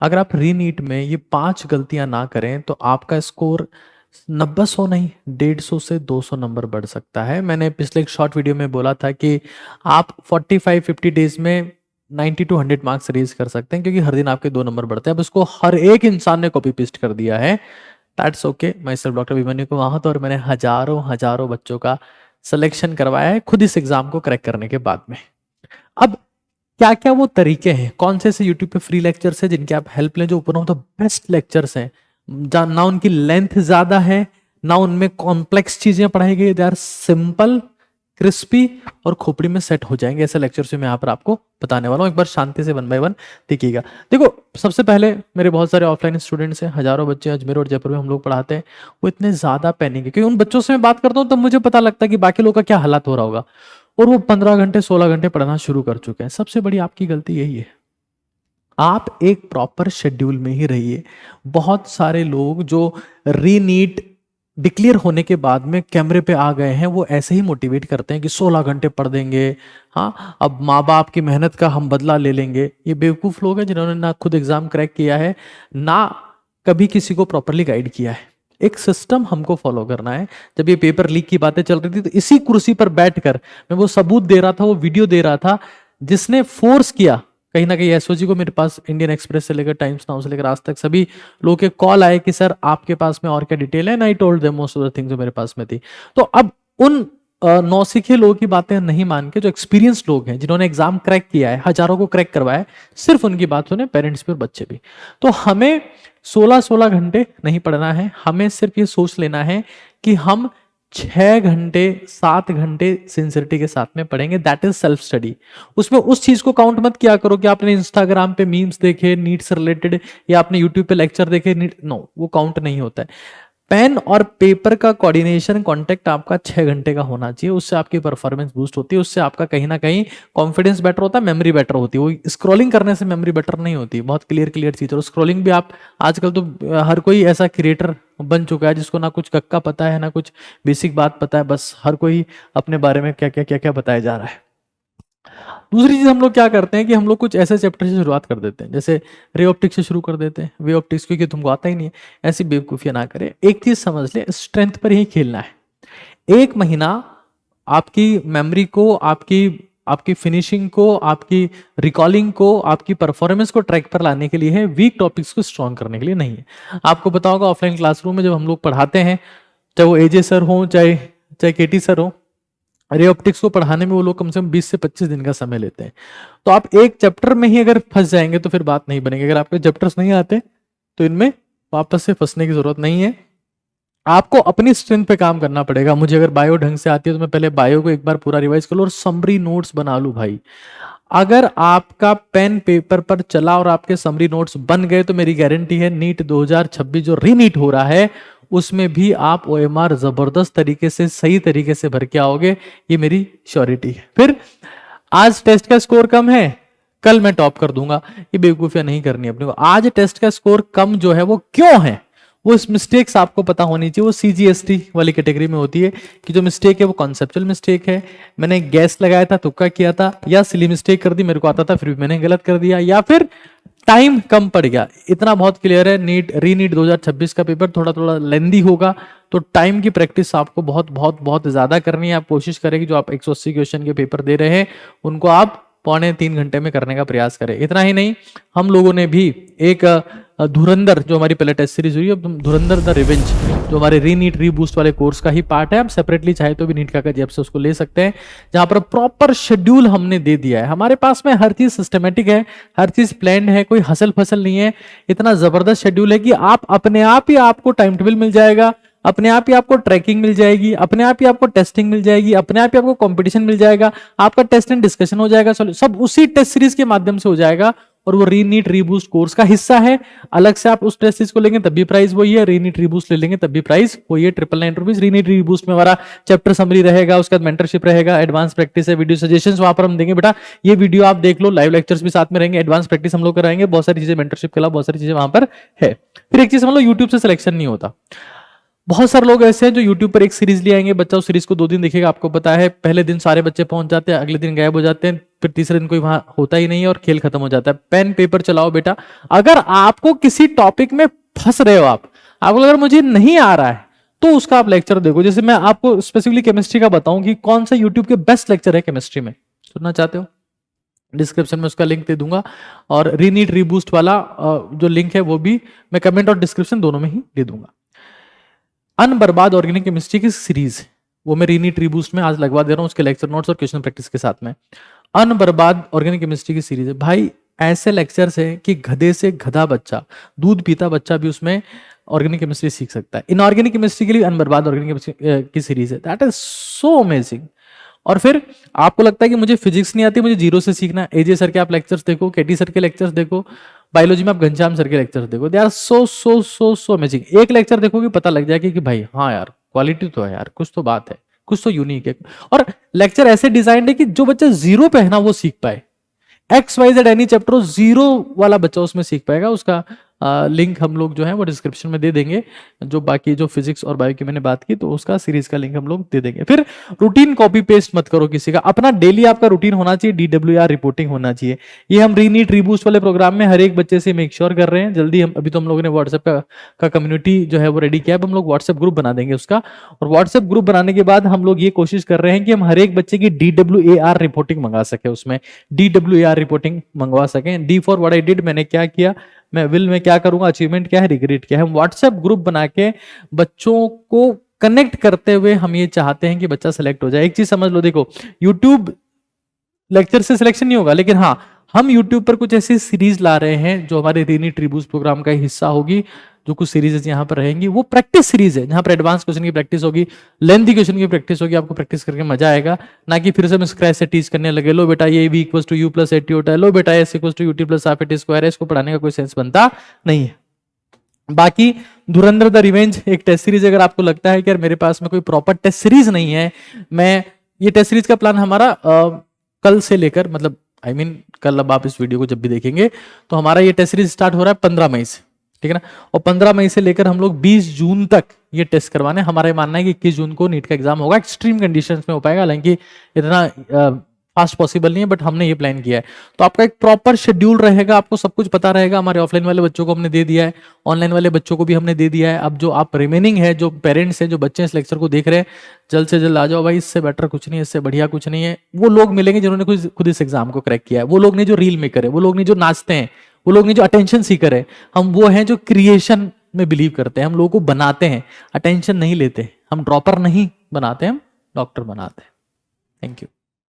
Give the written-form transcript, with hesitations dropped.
अगर आप रीनीट में ये 5 गलतियां ना करें तो आपका स्कोर 90-100 नहीं 150 से 200 नंबर बढ़ सकता है। मैंने पिछले एक शॉर्ट वीडियो में बोला था कि आप 45-50 डेज में 90 टू 100 मार्क्स रेज कर सकते हैं, क्योंकि हर दिन आपके 2 नंबर बढ़ते हैं। अब इसको हर एक इंसान ने कॉपी पेस्ट कर दिया है। That's okay. मैं सिर्फ डॉक्टर अभिमन्यु को वहां तो, और मैंने हजारों हजारों बच्चों का सिलेक्शन करवाया है खुद इस एग्जाम को क्रैक करने के बाद में। अब क्या क्या वो तरीके हैं, कौन से ऐसे यूट्यूब पे फ्री लेक्चर्स हैं जिनके आप हेल्प लें, जो one of the best lectures हैं, ना उनकी लेंथ ज्यादा है, ना उनमें कॉम्प्लेक्स चीजें पढ़ाई गई, दे आर सिंपल, क्रिस्पी और खोपड़ी में सेट हो जाएंगे। ऐसे लेक्चर से मैं यहाँ पर आपको बताने वाला हूँ। एक बार शांति से 1 बाय 1 देखिएगा। देखो, सबसे पहले मेरे बहुत सारे ऑफलाइन स्टूडेंट्स हैं, हजारों बच्चे अजमेर और जयपुर में हम लोग पढ़ाते हैं। वो इतने ज्यादा पैनिक है, क्योंकि उन बच्चों से मैं बात करता हूँ तब मुझे पता लगता है कि बाकी लोगों का क्या हालात हो रहा होगा, और वो 15 घंटे 16 घंटे पढ़ना शुरू कर चुके हैं। सबसे बड़ी आपकी गलती यही है, आप एक प्रॉपर शेड्यूल में ही रहिए। बहुत सारे लोग जो रीनीट डिक्लेयर होने के बाद में कैमरे पे आ गए हैं, वो ऐसे ही मोटिवेट करते हैं कि 16 घंटे पढ़ देंगे, हाँ अब माँ बाप की मेहनत का हम बदला ले लेंगे। ये बेवकूफ लोग हैं जिन्होंने ना खुद एग्जाम क्रैक किया है, ना कभी किसी को प्रॉपरली गाइड किया है। एक सिस्टम हमको फॉलो करना है। जब ये पेपर लीक की बातें चल रही थी तो इसी कुर्सी पर बैठकर मैं वो सबूत दे रहा था, वो वीडियो दे रहा था, जिसने फोर्स किया कहीं ना कहीं एसओजी को। मेरे पास इंडियन एक्सप्रेस से लेकर टाइम्स नाउ से लेकर आज तक सभी लोगों के कॉल आए कि सर आपके पास में और क्या डिटेल है, and I told them most of the things जो मेरे पास में थी। तो अब उन नौसिखे लोगों की बातें नहीं मान के, जो एक्सपीरियंस लोग हैं जिन्होंने एग्जाम क्रैक किया है, हजारों को क्रैक करवाया है, सिर्फ उनकी बात सुने, पेरेंट्स भी और बच्चे भी। तो हमें 16-16 घंटे नहीं पढ़ना है, हमें सिर्फ ये सोच लेना है कि हम 6 घंटे 7 घंटे सिंसियरिटी के साथ में पढ़ेंगे। That is self study. उसमें उस चीज को काउंट मत किया करो कि आपने इंस्टाग्राम पे मीम्स देखे नीट से रिलेटेड, या आपने यूट्यूब पे लेक्चर देखे नीट, नो, वो काउंट नहीं होता है। पेन और पेपर का कोऑर्डिनेशन कांटेक्ट आपका 6 घंटे का होना चाहिए। उससे आपकी परफॉर्मेंस बूस्ट होती है, उससे आपका कहीं ना कहीं कॉन्फिडेंस बेटर होता है, मेमोरी बेटर होती है। वो स्क्रॉलिंग करने से मेमोरी बेटर नहीं होती, बहुत क्लियर क्लियर चीज। और स्क्रॉलिंग भी आप आजकल तो हर कोई ऐसा क्रिएटर बन चुका है जिसको ना कुछ कक्का पता है ना कुछ बेसिक बात पता है, बस हर कोई अपने बारे में क्या क्या क्या क्या बताया जा रहा है। दूसरी चीज हम लोग क्या करते हैं कि हम लोग कुछ ऐसे चैप्टर से शुरुआत कर देते हैं, जैसे रे ऑप्टिक्स से शुरू कर देते हैं, वे ऑप्टिक्स, क्योंकि तुमको आता ही नहीं है। ऐसी बेवकूफियां ना करें। एक चीज समझ ले, स्ट्रेंथ पर ही खेलना है। 1 महीना आपकी मेमोरी को, आपकी आपकी फिनिशिंग को, आपकी रिकॉलिंग को, आपकी परफॉर्मेंस को ट्रैक पर लाने के लिए है, वीक टॉपिक्स को स्ट्रॉन्ग करने के लिए नहीं है। आपको पता होगा ऑफलाइन क्लासरूम में जब हम लोग पढ़ाते हैं, चाहे वो एजे सर हो चाहे चाहे केटी सर हो, रे ऑप्टिक्स को पढ़ाने में वो लोग कम से कम 20 से 25 दिन का समय लेते हैं। तो आप एक चैप्टर में ही अगर फंस जाएंगे तो फिर बात नहीं बनेगी। अगर आपके चैप्टर्स नहीं आते तो इनमें वापस से फंसने की जरूरत नहीं है। आपको अपनी स्ट्रेंथ पे काम करना पड़ेगा। मुझे अगर बायो ढंग से आती है तो मैं पहले बायो को एक बार पूरा रिवाइज कर लूं और समरी नोट्स बना लूं भाई। अगर आपका पेन पेपर पर चला और आपके समरी नोट्स बन गए तो मेरी गारंटी है नीट 2026 जो रीनीट हो रहा है उसमें भी आप ओएमआर जबरदस्त तरीके से, सही तरीके से भर के आओगे, ये मेरी श्योरिटी है। फिर आज टेस्ट का स्कोर कम है, कल मैं टॉप कर दूंगा, ये बेवकूफियां नहीं करनी अपने को। आज टेस्ट का स्कोर कम जो है वो क्यों है, वो इस मिस्टेक्स आपको पता होनी चाहिए। वो सीजीएसटी वाली कैटेगरी में होती है कि जो मिस्टेक है वो कॉन्सेप्चुअल मिस्टेक है, मैंने गैस लगाया था, तुक्का किया था, या सिली मिस्टेक कर दी, मेरे को आता था फिर भी मैंने गलत कर दिया, या फिर टाइम कम पड़ गया। इतना बहुत क्लियर है, नीट रीनीट 2026 का पेपर थोड़ा थोड़ा लेंदी होगा, तो टाइम की प्रैक्टिस आपको बहुत बहुत बहुत ज्यादा करनी है। आप कोशिश करें कि जो आप 180 क्वेश्चन के पेपर दे रहे हैं उनको आप 2.25 घंटे में करने का प्रयास करें। इतना ही नहीं, हम लोगों ने भी एक धुरंधर, जो हमारी पहले टेस्ट सीरीज हुई है, धुरंधर द रिवेंज, जो हमारे रीनीट रीबूस्ट वाले कोर्स का ही पार्ट है, आप सेपरेटली चाहे तो भी नीट का जेब से उसको ले सकते हैं, जहां पर प्रॉपर शेड्यूल हमने दे दिया है। हमारे पास में हर चीज सिस्टमेटिक है, हर चीज प्लान्ड है, कोई हसल फसल नहीं है। इतना जबरदस्त शेड्यूल है कि आप अपने आप ही आपको टाइम टेबल मिल जाएगा, अपने आप ही आपको ट्रैकिंग मिल जाएगी, अपने आप ही आपको टेस्टिंग मिल जाएगी, अपने आप ही आपको कंपटीशन मिल जाएगा, आपका टेस्ट एंड डिस्कशन हो जाएगा, सब उसी टेस्ट सीरीज के माध्यम से हो जाएगा। और वो रीनीट रीबूस्ट कोर्स का हिस्सा है। अलग से आप उस टेस्ट सीरीज को लेंगे तब भी प्राइस वही है, रीनीट रीबूस्ट ले लेंगे तब भी प्राइस वही है, 999 रुपीज। रीनीट रीबूस्ट में हमारा चैप्टर समरी रहेगा, उसके बाद मेंटरशिप रहेगा, एडवांस प्रैक्टिस है, वीडियो सजेशंस वहां पर हम देंगे, बेटा ये वीडियो आप देख लो, लाइव लेक्चर्स भी साथ में रहेंगे, एडवांस प्रैक्टिस हम लोग कराएंगे, बहुत सारी चीजें मेंटरशिप के अलावा बहुत सारी चीजें वहां पर है। फिर एक चीज समझ लो, यूट्यूब से सिलेक्शन नहीं होता। बहुत सारे लोग ऐसे हैं जो यूट्यूब पर एक सीरीज ले आएंगे, बच्चा उस सीरीज को 2 दिन देखेगा, आपको पता है पहले दिन सारे बच्चे पहुंच जाते हैं, अगले दिन गायब हो जाते हैं, फिर तीसरे दिन कोई वहां होता ही नहीं है और खेल खत्म हो जाता है। पेन पेपर चलाओ बेटा। अगर आपको किसी टॉपिक में फंस रहे हो, आपको अगर मुझे नहीं आ रहा है तो उसका आप लेक्चर देखो। जैसे मैं आपको स्पेसिफिकली केमिस्ट्री का बताऊं कि कौन सा यूट्यूब के बेस्ट लेक्चर है केमिस्ट्री में, सुनना चाहते हो? डिस्क्रिप्शन में उसका लिंक दे दूंगा, और रीनीट रीबूस्ट वाला जो लिंक है वो भी मैं कमेंट और डिस्क्रिप्शन दोनों में ही दे दूंगा। अनबर्बाद ऑर्गेनिक केमिस्ट्री की सीरीज वो मैं रीनीट रीबूस्ट में आज लगवा दे रहा हूं, उसके लेक्चर नोट्स और क्वेश्चन प्रैक्टिस के साथ में। अनबर्बाद ऑर्गेनिक केमिस्ट्री की सीरीज है भाई, ऐसे लेक्चर्स है कि गधे से गधा बच्चा, दूध पीता बच्चा भी उसमें ऑर्गेनिक केमिस्ट्री सीख सकता है। इनऑर्गेनिक केमिस्ट्री के लिए अनबर्बाद ऑर्गेनिक केमिस्ट्री की सीरीज है, दैट इज सो अमेजिंग। और फिर आपको लगता है कि मुझे फिजिक्स नहीं आती, मुझे जीरो से सीखना, एजे सर के आप लेक्चर्स देखो, केटी सर के लेक्चर्स देखो, बायोलॉजी में आप घनश्याम सर के लेक्चर्स देखो, they are so so so so amazing. एक लेक्चर देखोगे पता लग जाएगा कि भाई हाँ यार क्वालिटी तो है यार, कुछ तो बात है, कुछ तो यूनिक है। और लेक्चर ऐसे डिजाइन है कि जो बच्चा जीरो पे है ना वो सीख पाए, XYZ एनी चैप्टर जीरो वाला बच्चा उसमें सीख पाएगा। उसका लिंक हम लोग जो है वो डिस्क्रिप्शन में दे देंगे, जो बाकी जो फिजिक्स और बायो की मैंने बात की तो उसका सीरीज का लिंक हम लोग दे देंगे। फिर रूटीन कॉपी पेस्ट मत करो किसी का, अपना डेली आपका रूटीन होना चाहिए, DWR रिपोर्टिंग होना चाहिए। ये हम रीनीट रीबूस्ट वाले प्रोग्राम में हर एक बच्चे से मेक श्योर कर रहे हैं। जल्दी हम अभी तो हम लोगों ने व्हाट्सएप का कम्युनिटी जो है वो रेडी किया है, हम लोग व्हाट्सएप ग्रुप बना देंगे उसका, और व्हाट्सएप ग्रुप बनाने के बाद हम लोग ये कोशिश कर रहे हैं कि हम हर एक बच्चे की DWAR रिपोर्टिंग मंगा सके, उसमें DWAR रिपोर्टिंग मंगवा सकें। D for what I did, मैंने क्या किया, मैं विल में क्या करूंगा, अचीवमेंट क्या है, रिग्रेट क्या है। हम व्हाट्सएप ग्रुप बना के बच्चों को कनेक्ट करते हुए हम ये चाहते हैं कि बच्चा सेलेक्ट हो जाए। एक चीज समझ लो, देखो यूट्यूब लेक्चर से सिलेक्शन नहीं होगा, लेकिन हाँ हम यूट्यूब पर कुछ ऐसी सीरीज ला रहे हैं जो हमारे रीनीट रीबूस्ट प्रोग्राम का हिस्सा होगी। जो कुछ सीरीज यहाँ पर रहेंगी वो प्रैक्टिस सीरीज है, जहां पर एडवांस क्वेश्चन की प्रैक्टिस होगी, लेंथी क्वेश्चन की प्रैक्टिस होगी, आपको प्रैक्टिस करके मजा आएगा। ना कि फिर से हम स्क्रैच से टीच करने लगे, लो बेटा ये v equals to u plus at होता है, लो बेटा s equals to ut plus half at square है, इसको पढ़ाने का कोई सेंस बनता नहीं है। बाकी धुरंधर द रिवेंज एक टेस्ट सीरीज, अगर आपको लगता है कि यार मेरे पास में कोई प्रॉपर टेस्ट सीरीज नहीं है, मैं ये टेस्ट सीरीज का प्लान हमारा कल से लेकर, मतलब आई मीन कल, अब आप इस वीडियो को जब भी देखेंगे तो हमारा ये टेस्ट सीरीज स्टार्ट हो रहा है 15 मई से, ठीक है ना, और 15 मई से लेकर हम लोग 20 जून तक ये टेस्ट करवाने। हमारा मानना है कि 21 जून को नीट का एग्जाम होगा, एक्सट्रीम कंडीशंस में हो पाएगा, हालांकि इतना फास्ट पॉसिबल नहीं है, बट हमने ये प्लान किया है। तो आपका एक प्रॉपर शेड्यूल रहेगा, आपको सब कुछ पता रहेगा। हमारे ऑफलाइन वाले बच्चों को हमने दे दिया है, ऑनलाइन वाले बच्चों को भी हमने दे दिया है। अब जो आप रिमेनिंग है, जो पेरेंट्स हैं, जो बच्चे इस लेक्चर को देख रहे हैं, जल्द से जल्द आ जाओ भाई, इससे बेटर कुछ नहीं है, इससे बढ़िया कुछ नहीं है। वो लोग मिलेंगे जिन्होंने खुद इस एग्जाम को क्रैक किया है, वो लोग नहीं जो रील मेकर है, वो लोग नहीं जो नाचते हैं, वो लोग नहीं जो अटेंशन सीकर है। हम वो हैं जो क्रिएशन में बिलीव करते हैं, हम लोगों को बनाते हैं, अटेंशन नहीं लेते, हम ड्रॉपर नहीं बनाते, हम डॉक्टर बनाते हैं। Thank you.